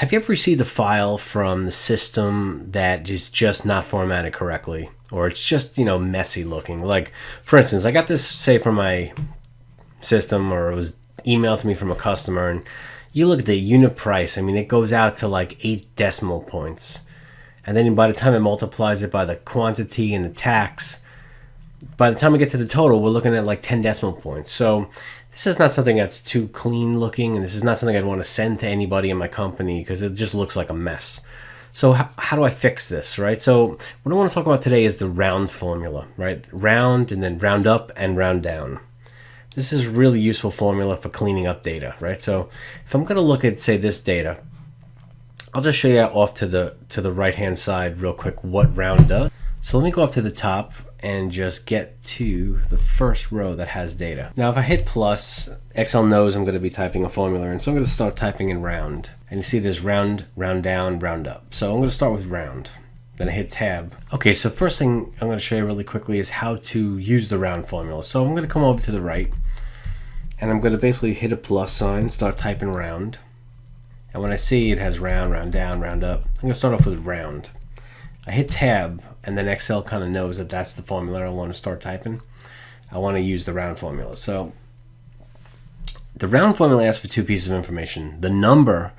Have you ever received a file from the system that is just not formatted correctly, or it's just, messy looking? Like, for instance, I got this, say, from my system, or it was emailed to me from a customer, and you look at the unit price. I mean, it goes out to like 8 decimal points. And then by the time it multiplies it by the quantity and the tax, by the time we get to the total, we're looking at like 10 decimal points. So this is not something that's too clean looking, and this is not something I'd want to send to anybody in my company because it just looks like a mess. So how do I fix this, right? So what I want to talk about today is the round formula, right? Round and then round up and round down. This is a really useful formula for cleaning up data, right? So if I'm going to look at, say, this data, I'll just show you off to the right-hand side real quick what round does. So let me go up to the top and just get to the first row that has data. Now if I hit plus, Excel knows I'm going to be typing a formula, and so I'm going to start typing in round. And you see there's round, round down, round up. So I'm going to start with round. Then I hit tab. Okay, so first thing I'm going to show you really quickly is how to use the round formula. So I'm going to come over to the right, and I'm going to basically hit a plus sign, start typing round. And when I see it has round, round down, round up, I'm going to start off with round. I hit tab, and then Excel kind of knows that that's the formula I want to start typing. I want to use the round formula. So the round formula asks for 2 pieces of information. The number,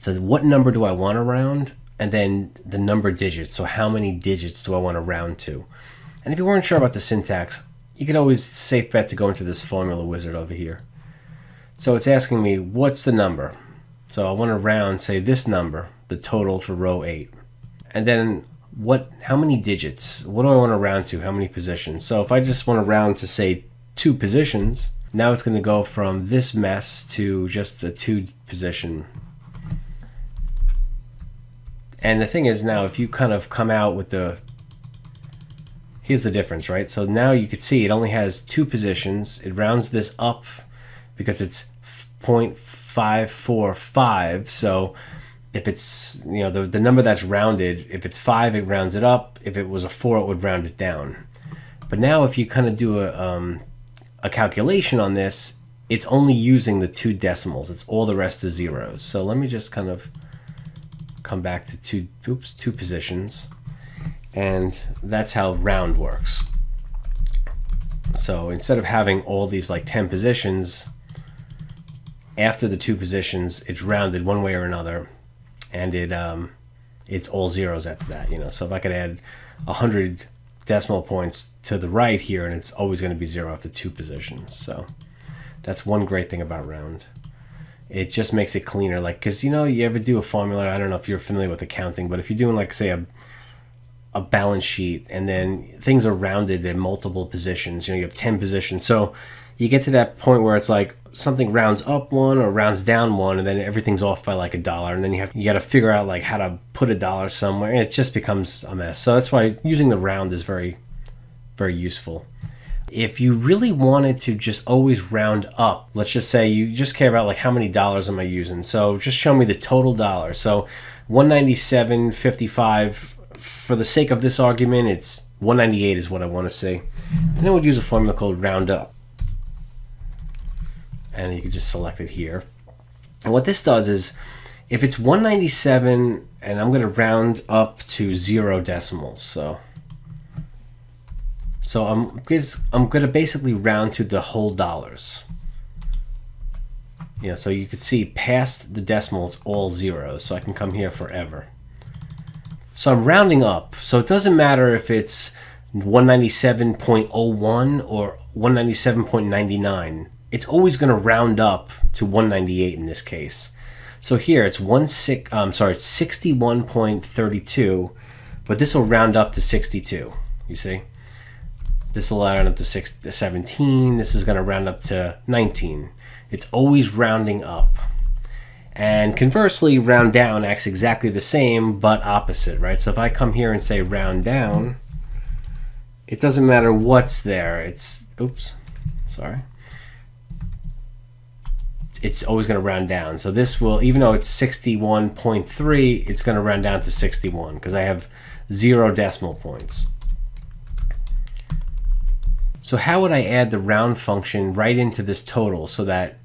what number do I want to round, and then the number digits. So how many digits do I want to round to? And if you weren't sure about the syntax, you could always safe bet to go into this formula wizard over here. So it's asking me, what's the number? So I want to round, say, this number, the total for row 8. And then how many digits? What do I want to round to? How many positions? So if I just want to round to, say, 2 positions, now it's going to go from this mess to just the 2 position. And the thing is, now if you kind of come out with here's the difference, right? So now you can see it only has 2 positions. It rounds this up because it's 0.545. So if it's, the number that's rounded, if it's 5, it rounds it up. If it was a 4, it would round it down. But now if you kind of do a calculation on this, it's only using the 2 decimals. It's all the rest is zeros. So let me just kind of come back to 2 positions. And that's how round works. So instead of having all these like 10 positions, after the 2 positions, it's rounded one way or another. And it's all zeros after that, So if I could add 100 decimal points to the right here, and it's always going to be 0 after 2 positions. So that's one great thing about round. It just makes it cleaner, because you ever do a formula. I don't know if you're familiar with accounting, but if you're doing, like, say, a balance sheet, and then things are rounded in multiple positions. You have 10 positions, so you get to that point where it's like something rounds up 1 or rounds down 1, and then everything's off by like $1, and then you got to figure out like how to put $1 somewhere, and it just becomes a mess. So that's why using the round is very, very useful. If you really wanted to just always round up, let's just say you just care about like how many dollars am I using, so just show me the total dollars. So 197.55, for the sake of this argument, it's 198 is what I want to see. And then we'd use a formula called round up. And you can just select it here. And what this does is, if it's 197 and I'm going to round up to 0 decimals, so I'm going to basically round to the whole dollars. So you can see past the decimal, it's all zeros. So I can come here forever. So I'm rounding up. So it doesn't matter if it's 197.01 or 197.99. It's always going to round up to 198 in this case. So here it's 61.32, but this will round up to 62. You see, this will round up to 17. This is going to round up to 19. It's always rounding up. And conversely, round down acts exactly the same, but opposite, right? So if I come here and say round down, it doesn't matter what's there. It's always going to round down. So this will, even though it's 61.3, it's going to round down to 61 because I have 0 decimal points. So how would I add the round function right into this total so that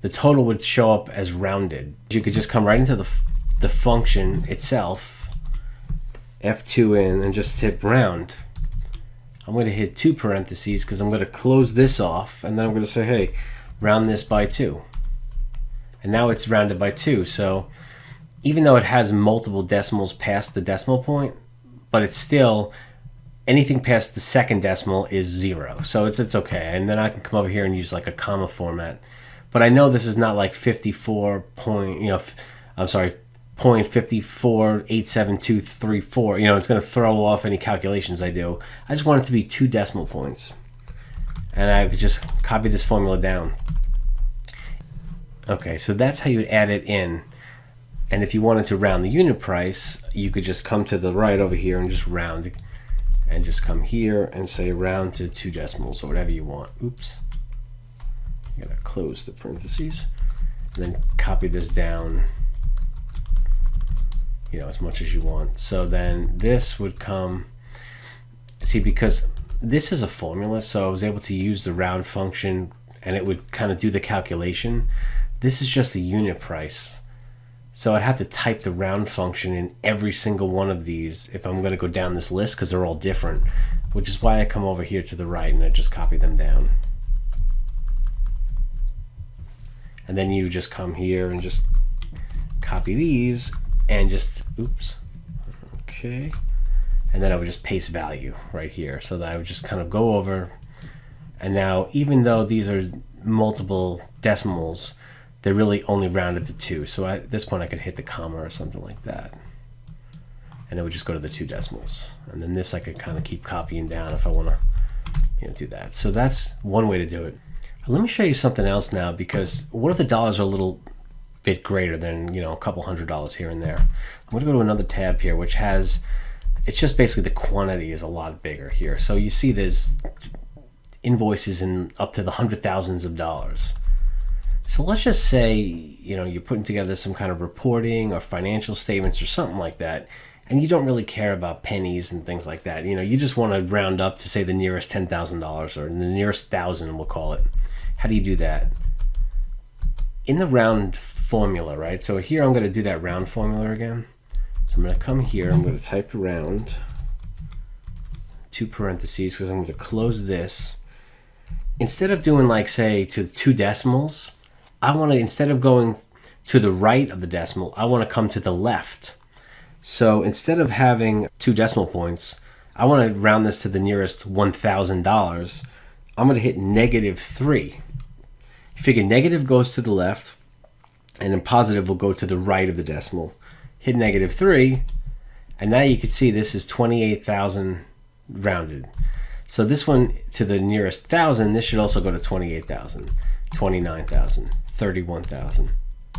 the total would show up as rounded? You could just come right into the the function itself, F2 in, and just hit round. I'm going to hit 2 parentheses because I'm going to close this off, and then I'm going to say, hey, round this by 2. And now it's rounded by 2. So even though it has multiple decimals past the decimal point, but it's still, anything past the second decimal is 0. So it's okay. And then I can come over here and use like a comma format. But I know this is not like 54 point, I'm sorry, 0.5487234. It's going to throw off any calculations I do. I just want it to be 2 decimal points. And I could just copy this formula down. Okay, so that's how you add it in. And if you wanted to round the unit price, you could just come to the right over here and just round it. And just come here and say round to 2 decimals or whatever you want. Oops. You gotta close the parentheses. And then copy this down, as much as you want. So then this would come, see, because this is a formula, so I was able to use the round function and it would kind of do the calculation. This is just the unit price. So I'd have to type the round function in every single one of these if I'm going to go down this list, because they're all different, which is why I come over here to the right and I just copy them down. And then you just come here and just copy these and just, oops, okay. And then I would just paste value right here. So that I would just kind of go over. And now, even though these are multiple decimals, they're really only rounded to 2. So at this point I could hit the comma or something like that. And it would just go to the 2 decimals. And then this I could kind of keep copying down if I want to do that. So that's one way to do it. Let me show you something else now, because what if the dollars are a little bit greater than, a couple $100 here and there? I'm going to go to another tab here, which has, it's just basically the quantity is a lot bigger here. So you see there's invoices in up to the $100,000s of dollars. So let's just say, you're putting together some kind of reporting or financial statements or something like that, and you don't really care about pennies and things like that. You just want to round up to, say, the nearest $10,000 or the nearest 1,000, we'll call it. How do you do that? In the round formula, right? So here I'm going to do that round formula again. So I'm going to come here, I'm going to type round, 2 parentheses, because I'm going to close this. Instead of doing, like, say, to 2 decimals, I want to, instead of going to the right of the decimal, I want to come to the left. So instead of having 2 decimal points, I want to round this to the nearest $1,000. I'm going to hit -3. You figure negative goes to the left, and then positive will go to the right of the decimal. Hit -3, and now you can see this is 28,000 rounded. So this one to the nearest 1,000, this should also go to 28,000, 29,000, 31,000,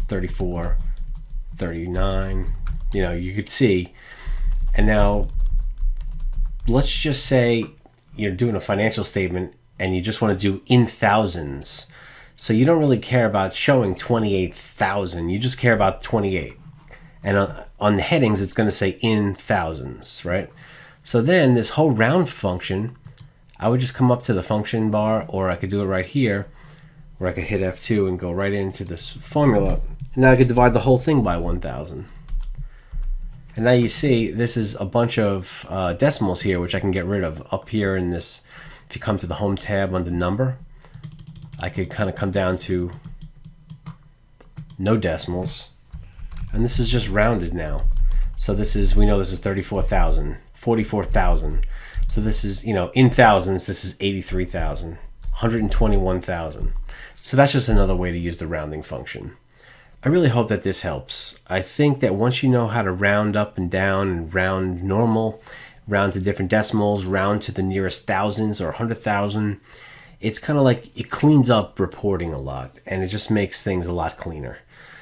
34, 39. You could see. And now let's just say you're doing a financial statement and you just want to do in thousands. So you don't really care about showing 28,000. You just care about 28. And on the headings, it's going to say in thousands, right? So then this whole round function, I would just come up to the function bar, or I could do it right here, where I could hit F2 and go right into this formula. And now I could divide the whole thing by 1,000. And now you see this is a bunch of decimals here, which I can get rid of. Up here in this, if you come to the home tab under number, I could kind of come down to no decimals. And this is just rounded now. So this is, we know this is 34,000, 44,000. So this is, in thousands, this is 83,000, 121,000. So that's just another way to use the rounding function. I really hope that this helps. I think that once you know how to round up and down and round normal, round to different decimals, round to the nearest thousands or 100,000, it's kind of like it cleans up reporting a lot, and it just makes things a lot cleaner.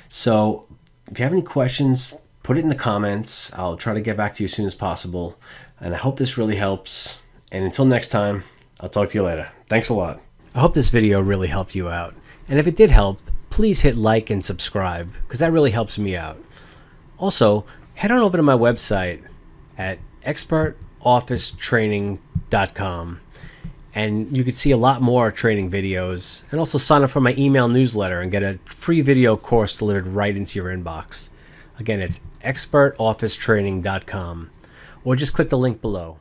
So if you have any questions, put it in the comments. I'll try to get back to you as soon as possible. And I hope this really helps. And until next time, I'll talk to you later. Thanks a lot. I hope this video really helped you out. And if it did help, please hit like and subscribe, because that really helps me out. Also, head on over to my website at expertofficetraining.com, and you can see a lot more training videos, and also sign up for my email newsletter and get a free video course delivered right into your inbox. Again, it's expertofficetraining.com, or just click the link below.